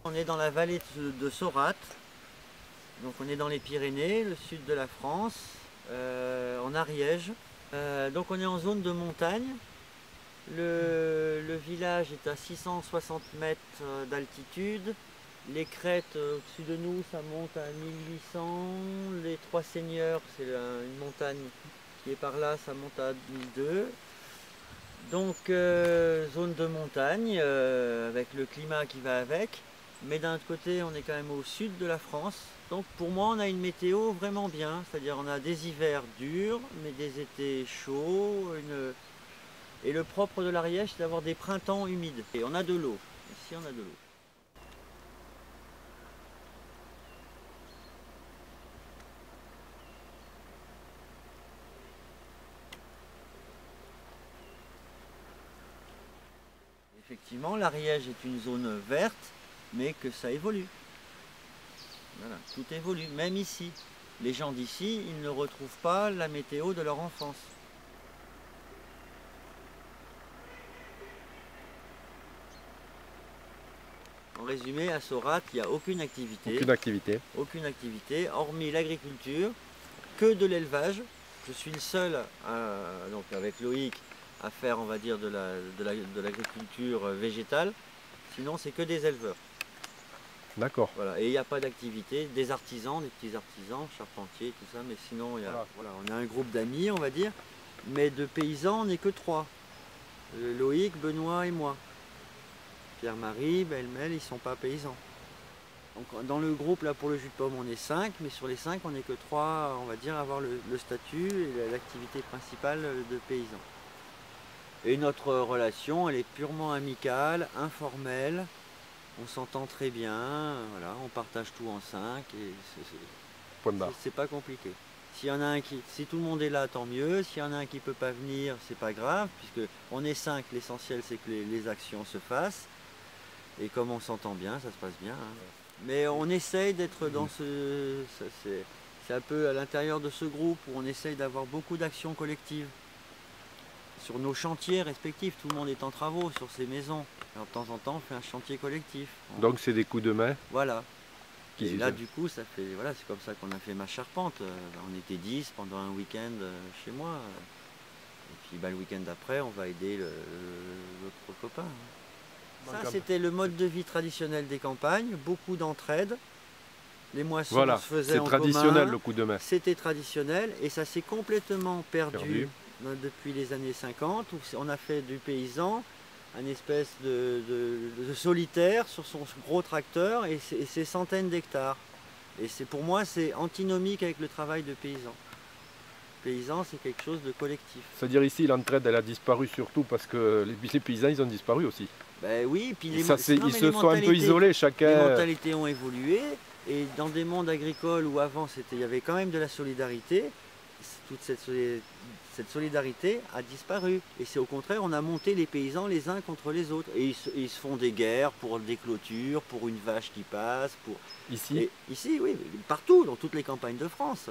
On est dans la vallée de Sorate, donc on est dans les Pyrénées, le sud de la France, en Ariège. Donc on est en zone de montagne. Le village est à 660 mètres d'altitude. Les crêtes au-dessus de nous, ça monte à 1800. Les Trois Seigneurs, c'est une montagne qui est par là, ça monte à 1002. Donc zone de montagne avec le climat qui va avec. Mais d'un autre côté, on est quand même au sud de la France. Donc pour moi, on a une météo vraiment bien. C'est-à-dire on a des hivers durs, mais des étés chauds. Et le propre de l'Ariège, c'est d'avoir des printemps humides. Et on a de l'eau. Ici, on a de l'eau. Effectivement, l'Ariège est une zone verte, mais que ça évolue. Voilà, tout évolue, même ici. Les gens d'ici, ils ne retrouvent pas la météo de leur enfance. En résumé, à Sorate, il n'y a aucune activité. Aucune activité. Aucune activité, hormis l'agriculture, que de l'élevage. Je suis le seul, donc avec Loïc, à faire, on va dire, de l'agriculture végétale. Sinon, c'est que des éleveurs. D'accord. Voilà. Et il n'y a pas d'activité, des artisans, des petits artisans, charpentiers, tout ça, mais sinon, voilà, on a un groupe d'amis, on va dire, mais de paysans, on n'est que 3. Loïc, Benoît et moi. Pierre-Marie, Belmel, ils ne sont pas paysans. Donc, dans le groupe, là, pour le jus de pomme, on est 5, mais sur les 5, on n'est que 3, on va dire, à avoir le statut et l'activité principale de paysans. Et notre relation, elle est purement amicale, informelle. On s'entend très bien, voilà, on partage tout en 5 et c'est pas compliqué. S'il y en a un si tout le monde est là, tant mieux. S'il y en a un qui ne peut pas venir, c'est pas grave, puisque on est 5, l'essentiel c'est que les actions se fassent. Et comme on s'entend bien, ça se passe bien. Hein. Mais on essaye d'être dans c'est un peu à l'intérieur de ce groupe où on essaye d'avoir beaucoup d'actions collectives. Sur nos chantiers respectifs, tout le monde est en travaux sur ses maisons. Alors, de temps en temps, on fait un chantier collectif. Donc c'est des coups de main. Voilà. Et là, du coup, ça fait, voilà, c'est comme ça qu'on a fait ma charpente. On était 10 pendant un week-end chez moi. Et puis le week-end d'après, on va aider l'autre copain. Ça, c'était le mode de vie traditionnel des campagnes. Beaucoup d'entraide. Les moissons se faisaient en commun. C'est traditionnel le coup de main. C'était traditionnel et ça s'est complètement perdu. Depuis les années 50, où on a fait du paysan un espèce de solitaire sur son gros tracteur et ses centaines d'hectares. Et pour moi, c'est antinomique avec le travail de paysan. Paysan, c'est quelque chose de collectif. C'est-à-dire ici, l'entraide, elle a disparu surtout parce que les paysans, ils ont disparu aussi. Ben oui, puis ils se sont un peu isolés, chacun. Les mentalités ont évolué et dans des mondes agricoles où avant, il y avait quand même de la solidarité, toute cette solidarité a disparu. Et c'est au contraire, on a monté les paysans les uns contre les autres. Et ils se font des guerres pour des clôtures, pour une vache qui passe. Ici ici, oui, partout, dans toutes les campagnes de France.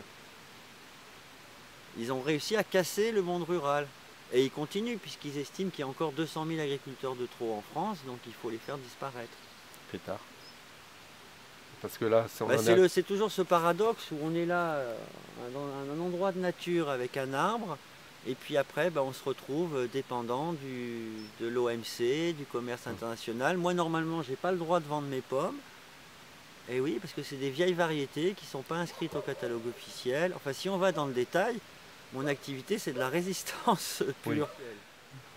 Ils ont réussi à casser le monde rural. Et ils continuent, puisqu'ils estiment qu'il y a encore 200 000 agriculteurs de trop en France, donc il faut les faire disparaître. Pétard. Parce que là, c'est toujours ce paradoxe où on est là, dans un endroit de nature avec un arbre, et puis après, on se retrouve dépendant de l'OMC, du commerce international. Moi, normalement, je n'ai pas le droit de vendre mes pommes. Et oui, parce que c'est des vieilles variétés qui ne sont pas inscrites au catalogue officiel. Enfin, si on va dans le détail, mon activité, c'est de la résistance pure. Oui.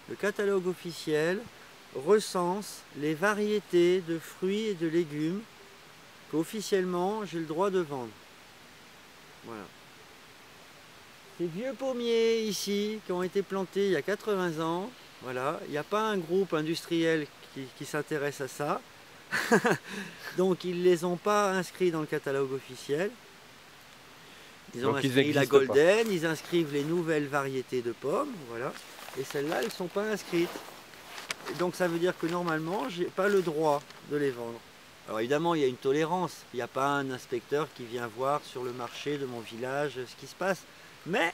Le catalogue officiel recense les variétés de fruits et de légumes qu'officiellement, j'ai le droit de vendre. Voilà. Ces vieux pommiers ici, qui ont été plantés il y a 80 ans, voilà, il n'y a pas un groupe industriel qui s'intéresse à ça. Donc ils ne les ont pas inscrits dans le catalogue officiel. Ils ont inscrit la Golden, ils inscrivent les nouvelles variétés de pommes, voilà. Et celles-là, elles ne sont pas inscrites. Et donc ça veut dire que normalement, je n'ai pas le droit de les vendre. Alors évidemment, il y a une tolérance. Il n'y a pas un inspecteur qui vient voir sur le marché de mon village ce qui se passe. Mais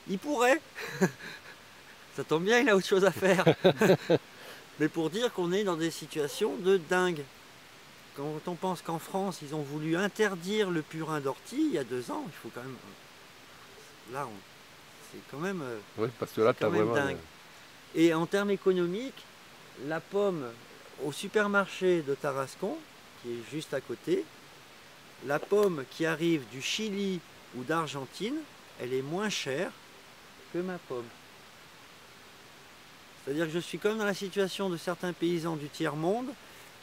il pourrait. Ça tombe bien, il a autre chose à faire. Mais pour dire qu'on est dans des situations de dingue. quand on pense qu'en France, ils ont voulu interdire le purin d'ortie il y a 2 ans, il faut quand même... Là, c'est quand même, Oui, parce que là, tu as vraiment... dingue. Et en termes économiques, la pomme au supermarché de Tarascon, qui est juste à côté, la pomme qui arrive du Chili ou d'Argentine, elle est moins chère que ma pomme. C'est-à-dire que je suis comme dans la situation de certains paysans du tiers-monde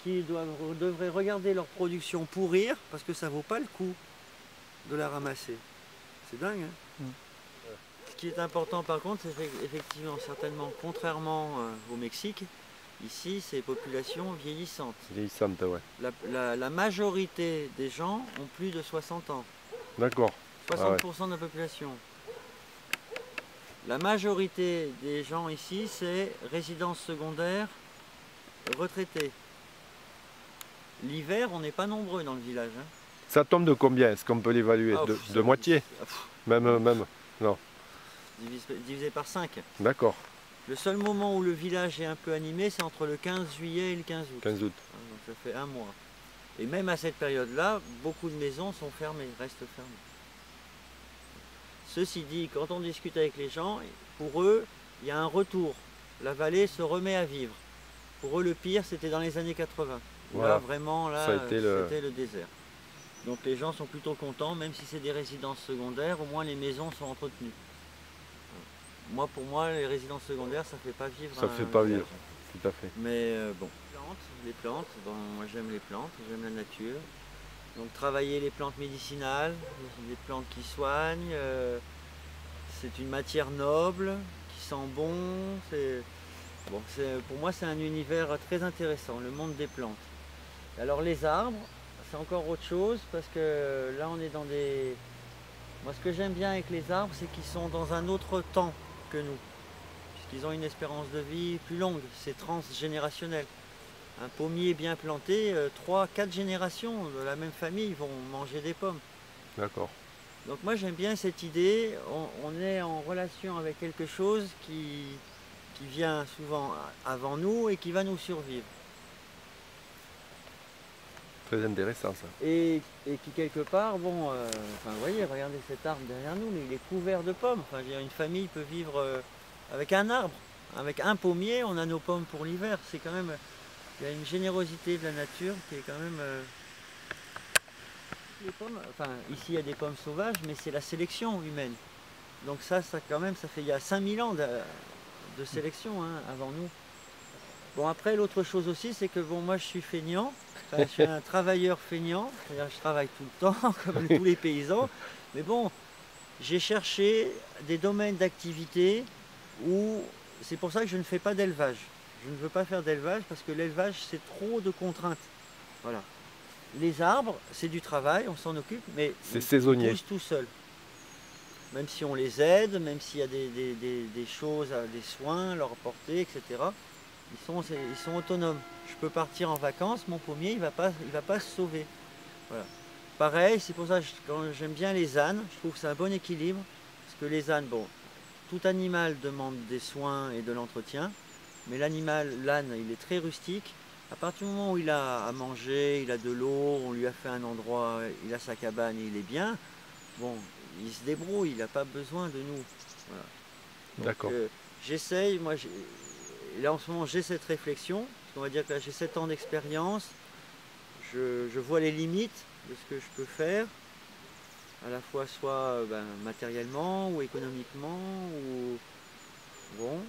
qui devraient regarder leur production pourrir parce que ça ne vaut pas le coup de la ramasser. C'est dingue, hein? Ce qui est important par contre, c'est effectivement, certainement, contrairement au Mexique, ici c'est population vieillissante. Vieillissante, ouais. La majorité des gens ont plus de 60 ans. D'accord. 60% de la population. La majorité des gens ici, c'est résidence secondaire, retraités. L'hiver, on n'est pas nombreux dans le village, hein. Ça tombe de combien? Est-ce qu'on peut l'évaluer? De moitié? Même, non. Divisé par 5. D'accord. Le seul moment où le village est un peu animé, c'est entre le 15 juillet et le 15 août. 15 août. Donc ça fait un mois. Et même à cette période-là, beaucoup de maisons sont fermées, restent fermées. Ceci dit, quand on discute avec les gens, pour eux, il y a un retour. La vallée se remet à vivre. Pour eux, le pire, c'était dans les années 80. Voilà. Là, vraiment, là, c'était le désert. Donc les gens sont plutôt contents, même si c'est des résidences secondaires, au moins les maisons sont entretenues. Moi, pour moi, les résidences secondaires, ça ne fait pas vivre. Ça ne fait pas vivre, tout à fait. Mais bon, les plantes, bon, moi j'aime les plantes, j'aime la nature. Donc travailler les plantes médicinales, les plantes qui soignent, c'est une matière noble, qui sent bon. Bon, pour moi c'est un univers très intéressant, le monde des plantes. Alors les arbres, c'est encore autre chose parce que là on est dans des... Moi ce que j'aime bien avec les arbres, c'est qu'ils sont dans un autre temps que nous. Puisqu'ils ont une espérance de vie plus longue, c'est transgénérationnel. Un pommier bien planté, 3-4 générations de la même famille vont manger des pommes. D'accord. Donc moi j'aime bien cette idée, on est en relation avec quelque chose qui vient souvent avant nous et qui va nous survivre. Très intéressant ça. Et qui quelque part, bon, enfin vous voyez, regardez cet arbre derrière nous, il est couvert de pommes. Enfin, je veux dire, une famille peut vivre avec un arbre, avec un pommier, on a nos pommes pour l'hiver. C'est quand même... Il y a une générosité de la nature qui est quand même... Les pommes, enfin, ici il y a des pommes sauvages, mais c'est la sélection humaine. Donc ça quand même, ça fait il y a 5000 ans de sélection hein, avant nous. Bon après, l'autre chose aussi, c'est que bon, moi je suis feignant, enfin, je suis un travailleur feignant, c'est-à-dire je travaille tout le temps, comme tous les paysans. Mais bon, j'ai cherché des domaines d'activité où... C'est pour ça que je ne fais pas d'élevage. Je ne veux pas faire d'élevage parce que l'élevage, c'est trop de contraintes. Voilà. Les arbres, c'est du travail, on s'en occupe, mais c'est saisonnier. Ils poussent tout seuls. Même si on les aide, même s'il y a des choses, des soins à leur apporter, etc. Ils sont autonomes. Je peux partir en vacances, mon pommier, il va pas se sauver. Voilà. Pareil, c'est pour ça que quand j'aime bien les ânes, je trouve que c'est un bon équilibre. Parce que les ânes, bon, tout animal demande des soins et de l'entretien. Mais l'animal, l'âne, il est très rustique. À partir du moment où il a à manger, il a de l'eau, on lui a fait un endroit, il a sa cabane et il est bien, bon, il se débrouille, il n'a pas besoin de nous. Voilà. D'accord. J'essaye, moi, là en ce moment j'ai cette réflexion, parce qu'on va dire que là j'ai 7 ans d'expérience, je vois les limites de ce que je peux faire, à la fois soit matériellement ou économiquement, ou bon.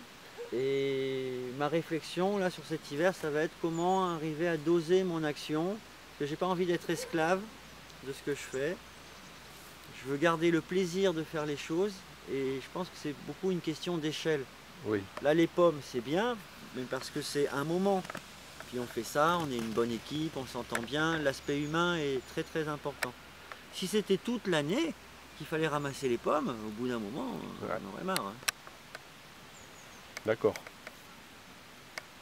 Et ma réflexion là sur cet hiver, ça va être comment arriver à doser mon action, parce que j'ai pas envie d'être esclave de ce que je fais. Je veux garder le plaisir de faire les choses et je pense que c'est beaucoup une question d'échelle. Oui. Là les pommes c'est bien, mais parce que c'est un moment. Puis on fait ça, on est une bonne équipe, on s'entend bien, l'aspect humain est très très important. Si c'était toute l'année qu'il fallait ramasser les pommes, au bout d'un moment, on en aurait marre. Hein. D'accord.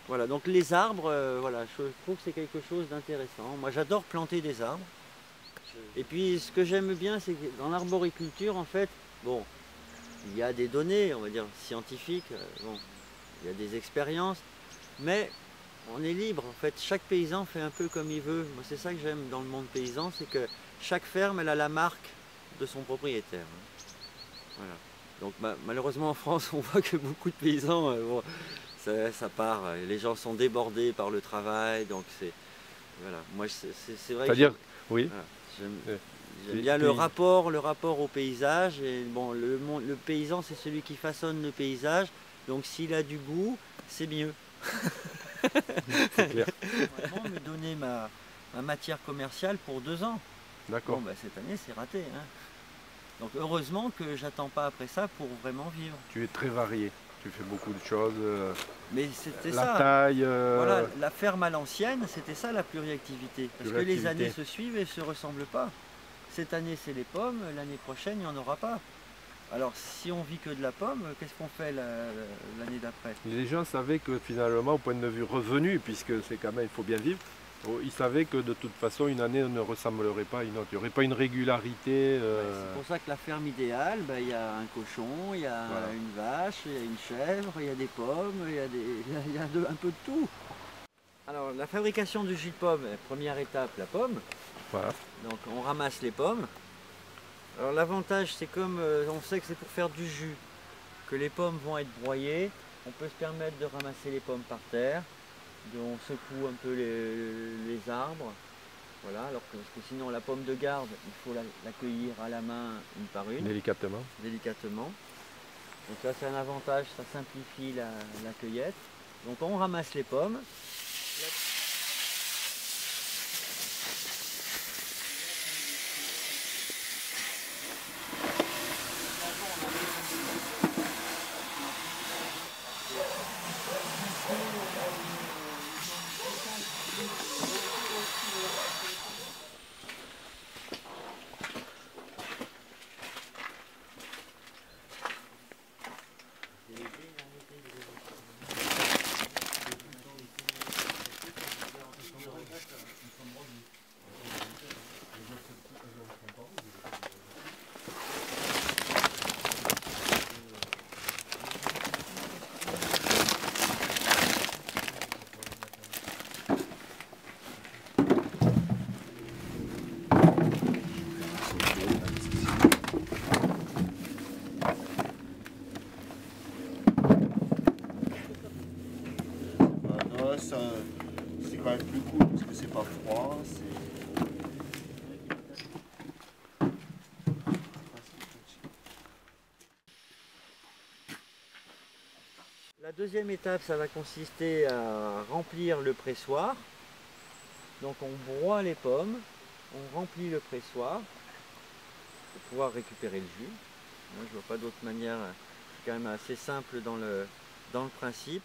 Voilà, donc les arbres, voilà, je trouve que c'est quelque chose d'intéressant. Moi j'adore planter des arbres. Et puis ce que j'aime bien, c'est que dans l'arboriculture, en fait, bon, il y a des données, on va dire, scientifiques, bon, il y a des expériences, mais On est libre, en fait, chaque paysan fait un peu comme il veut. Moi, c'est ça que j'aime dans le monde paysan, c'est que chaque ferme, elle a la marque de son propriétaire. Voilà. Donc malheureusement en France, on voit que beaucoup de paysans, bon, ça part, les gens sont débordés par le travail, donc c'est... Voilà, moi c'est vrai C'est-à-dire, que oui. voilà, Euh, j'aime bien le rapport au paysage. Et bon, le paysan, c'est celui qui façonne le paysage, donc s'il a du goût, c'est mieux. C'est clair. Vraiment me donner ma matière commerciale pour 2 ans. D'accord. Bon, cette année, c'est raté. Hein. Donc heureusement que j'attends pas après ça pour vraiment vivre. Tu es très varié. Tu fais beaucoup de choses. Mais c'était La ça. taille. Voilà, la ferme à l'ancienne, c'était ça la pluriactivité. Parce que les années se suivent et ne se ressemblent pas. Cette année, c'est les pommes. L'année prochaine, il n'y en aura pas. Alors si on vit que de la pomme, qu'est-ce qu'on fait l'année d'après? Les gens savaient que finalement, au point de vue revenu, puisque c'est quand même, il faut bien vivre, ils savaient que de toute façon, une année ne ressemblerait pas à une autre. Il n'y aurait pas une régularité. C'est pour ça que la ferme idéale, il y a un cochon, il y a une vache, il y a une chèvre, il y a des pommes, il y a un peu de tout. Alors la fabrication du jus de pomme, première étape, la pomme. Voilà. Donc on ramasse les pommes. Alors l'avantage, c'est comme on sait que c'est pour faire du jus, que les pommes vont être broyées, on peut se permettre de ramasser les pommes par terre, on secoue un peu les arbres, voilà, parce que sinon la pomme de garde, il faut la cueillir à la main une par une. Délicatement. Délicatement. Donc ça c'est un avantage, ça simplifie la cueillette. Donc on ramasse les pommes. C'est quand même plus cool parce que c'est pas froid. La deuxième étape, ça va consister à remplir le pressoir. Donc on broie les pommes, on remplit le pressoir pour pouvoir récupérer le jus. Moi, je vois pas d'autre manière, c'est quand même assez simple dans le principe.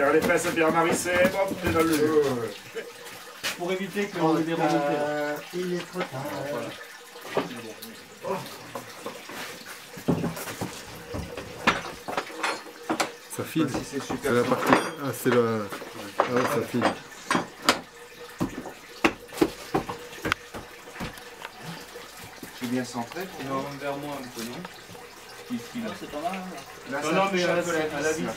Serre les fesses, Pierre-Marie, c'est bon, t'es dans le jeu. Pour éviter que l'on ait des remontées. Il est trop tard. Ça file. Si c'est super. C'est la partie. Ah, c'est la. Ah ouais, ça file. C'est bien centré. Non, vers moi un peu, non? Ici, là. C'est pas mal. Là, Non, ça non, touche mais un à peu la vis. là.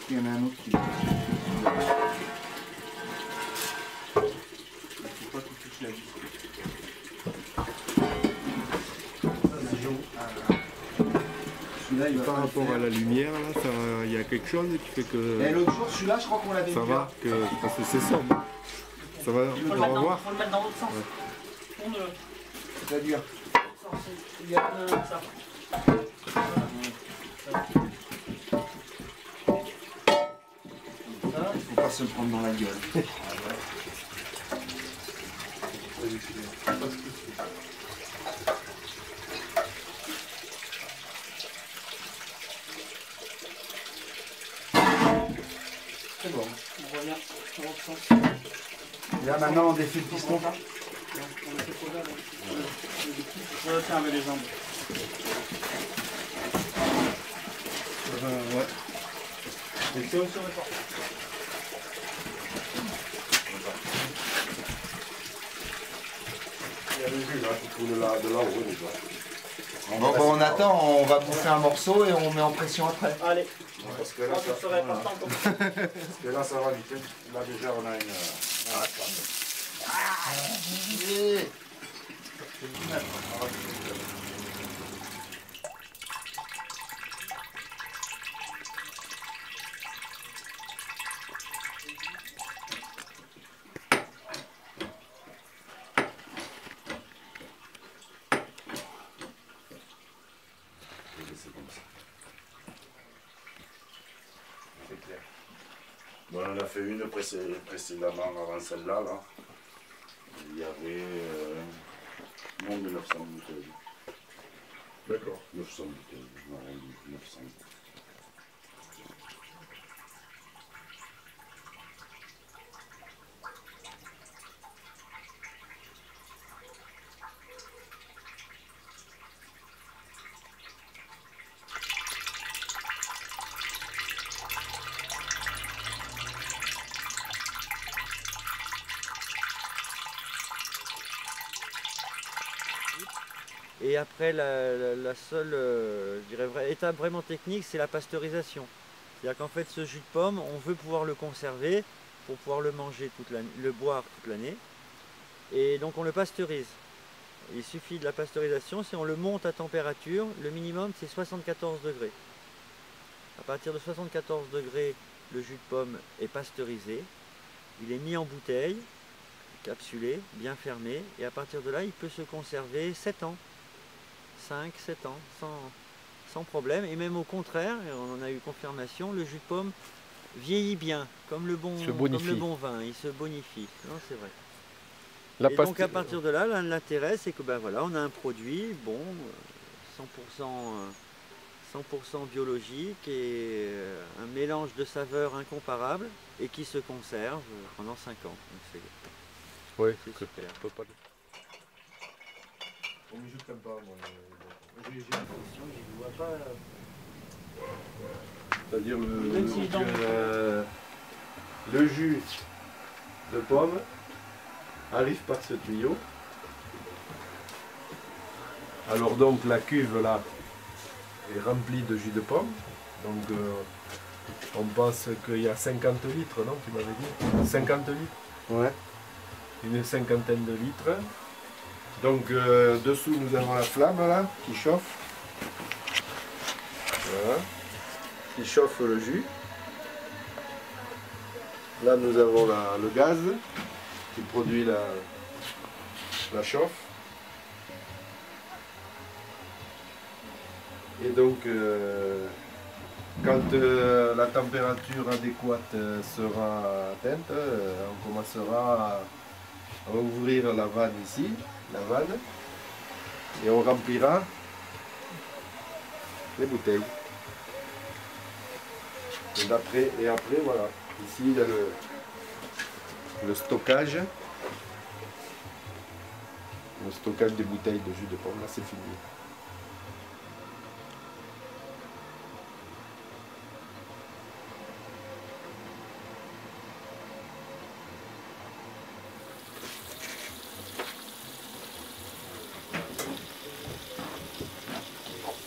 Il y en a un autre qui... Faut pas tout toucher la vis. Celui-là, il va Par pas le rapport faire. à la lumière, là, il y a quelque chose qui fait que Et l'autre jour, celui-là, je crois qu'on l'avait ça vu. va, parce que c'est sombre. Ça va, Faut on le va mettre voir. faut le mettre dans l'autre sens. Tourne-le. C'est-à-dire, Il y a ça. faut pas se le prendre dans la gueule. C'est bon. On revient dans l'autre sens. Là, maintenant, on défile le piston. On le fait trop là. Ouais, fermer les jambes. Ouais. Et c'est aussi fort. Il y a le jus là, tu trouves de là-haut déjà. Bon, bah, on attend, on va bouffer un morceau et on met en pression après. Allez, Parce que là, moi je serai partant comme ça. parce que là, ça va vite. Là déjà, on a une... C'est comme ça. C'est clair. Bon, on en a fait une précédemment avant celle-là. Là. Il y avait moins de 900 bouteilles. D'accord. 900 bouteilles. On a rendu 900. Et après, la seule je dirais, étape vraiment technique, c'est la pasteurisation. C'est-à-dire qu'en fait, ce jus de pomme, on veut pouvoir le conserver pour pouvoir le manger toute l'année, le boire toute l'année. Et donc on le pasteurise. Il suffit de la pasteurisation, si on le monte à température, le minimum c'est 74 degrés. À partir de 74 degrés, le jus de pomme est pasteurisé. Il est mis en bouteille, capsulé, bien fermé, et à partir de là, il peut se conserver 7 ans. 5, 7 ans, sans problème. Et même au contraire, et on en a eu confirmation, le jus de pomme vieillit bien, comme le bon vin, il se bonifie. Non, c'est vrai. Et donc à partir de là, l'intérêt c'est que ben voilà, on a un produit bon, 100% biologique et un mélange de saveurs incomparable et qui se conserve pendant 5 ans. Donc c'est super. J'ai l'impression que je ne vois pas. C'est-à-dire Même s'il est dans le jus de pomme arrive par ce tuyau. Alors donc la cuve là est remplie de jus de pomme. Donc on pense qu'il y a 50 litres, non? Tu m'avais dit 50 litres? Ouais. Une cinquantaine de litres. Donc dessous nous avons la flamme là qui chauffe. Voilà. Qui chauffe le jus. Là nous avons le gaz qui produit la chauffe. Et donc Quand la température adéquate sera atteinte, on commencera à ouvrir la vanne ici, et on remplira les bouteilles. Et après, voilà. Ici, il y a le stockage. Le stockage des bouteilles de jus de pomme, là c'est fini.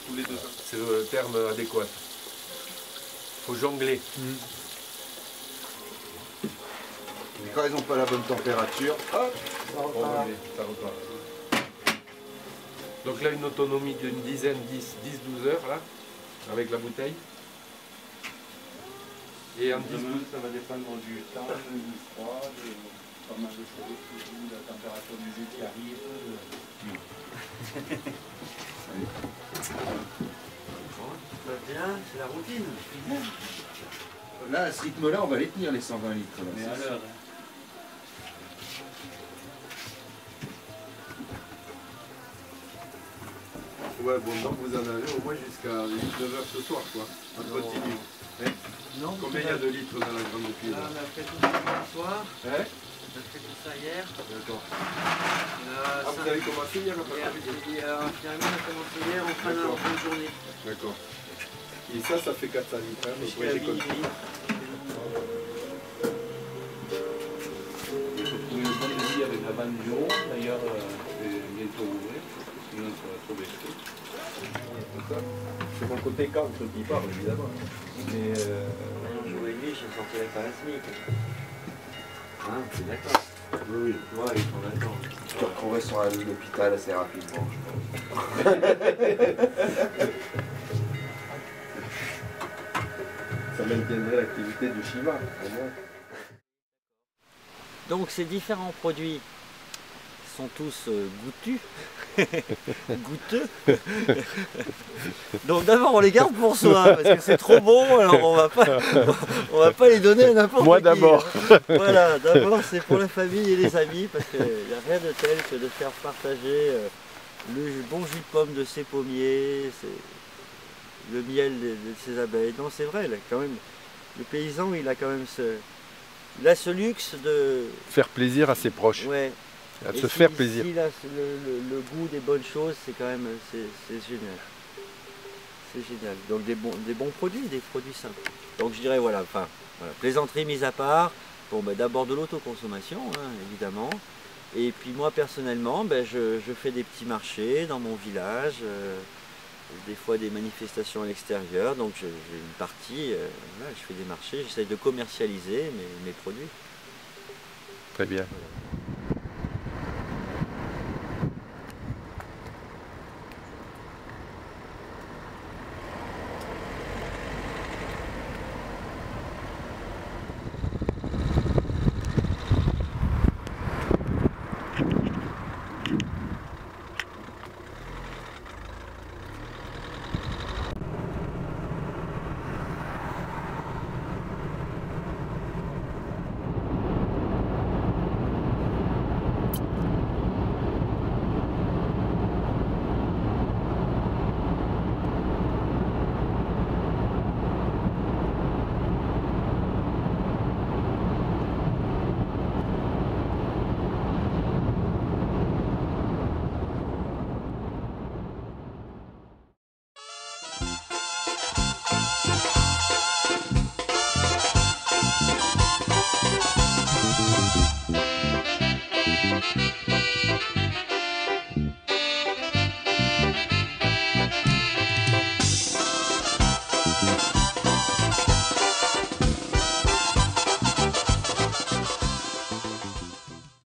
Tous les deux. C'est le terme adéquat. Faut jongler. Mais quand ils n'ont pas la bonne température, hop, ça repart. Ça repart. Donc là, une autonomie d'une dizaine, 10-12 heures, là, avec la bouteille. Et en 10-12, Ça va dépendre du temps, du froid, de pas mal de choses, de la température du jus qui arrive. Tout va bien, c'est la routine. Là, à ce rythme-là, on va les tenir les 120 litres. Là, Mais c'est à ça. l'heure. ouais, bon, donc vous en avez au moins jusqu'à 9 heures ce soir, quoi. En continu. Non, Combien il y a de litres dans la grande cuve? Là, on a fait tout ça hier soir. Hein? On a fait tout ça hier. D'accord. Là, Ah, vous avez commencé hier après-midi? Finalement, on a commencé hier en fin de journée. D'accord. Et ça fait 400 litres. Hein, donc, Jusqu'à ouais, j'ai compris. minuit. Il faut trouver le bon devis avec la vanne du haut. D'ailleurs, c'est bientôt ouvert, sinon ça va trop baisser. C'est mon côté cancre qui parle, évidemment. Mais Jour et nuit, j'ai sorti la parasmique. Hein, c'est d'accord. oui, Ouais, ils sont d'accord. Je te retrouverai sur la ligne d'hôpital assez rapidement, je pense. ça maintiendrait l'activité du Shiva. Au moins. Donc ces différents produits sont tous goûtus, goûteux. Donc d'abord on les garde pour soi parce que c'est trop bon, alors on va pas les donner à n'importe qui. Moi d'abord. Voilà, d'abord c'est pour la famille et les amis parce qu'il n'y a rien de tel que de faire partager le bon jus de pomme de ses pommiers, le miel de ses abeilles. Non, c'est vrai, là, quand même, le paysan il a quand même ce luxe de Faire plaisir à ses proches. ouais. À Et se si- faire plaisir. S'il a le goût des bonnes choses, c'est quand même c'est génial. C'est génial. Donc des bons produits, des produits simples. Donc je dirais voilà, enfin, voilà, plaisanterie mise à part. Bon, ben, d'abord de l'autoconsommation, hein, évidemment. Et puis moi personnellement, ben, je fais des petits marchés dans mon village, des fois des manifestations à l'extérieur. Donc j'ai une partie, voilà, je fais des marchés, j'essaie de commercialiser mes produits. Très bien. Voilà.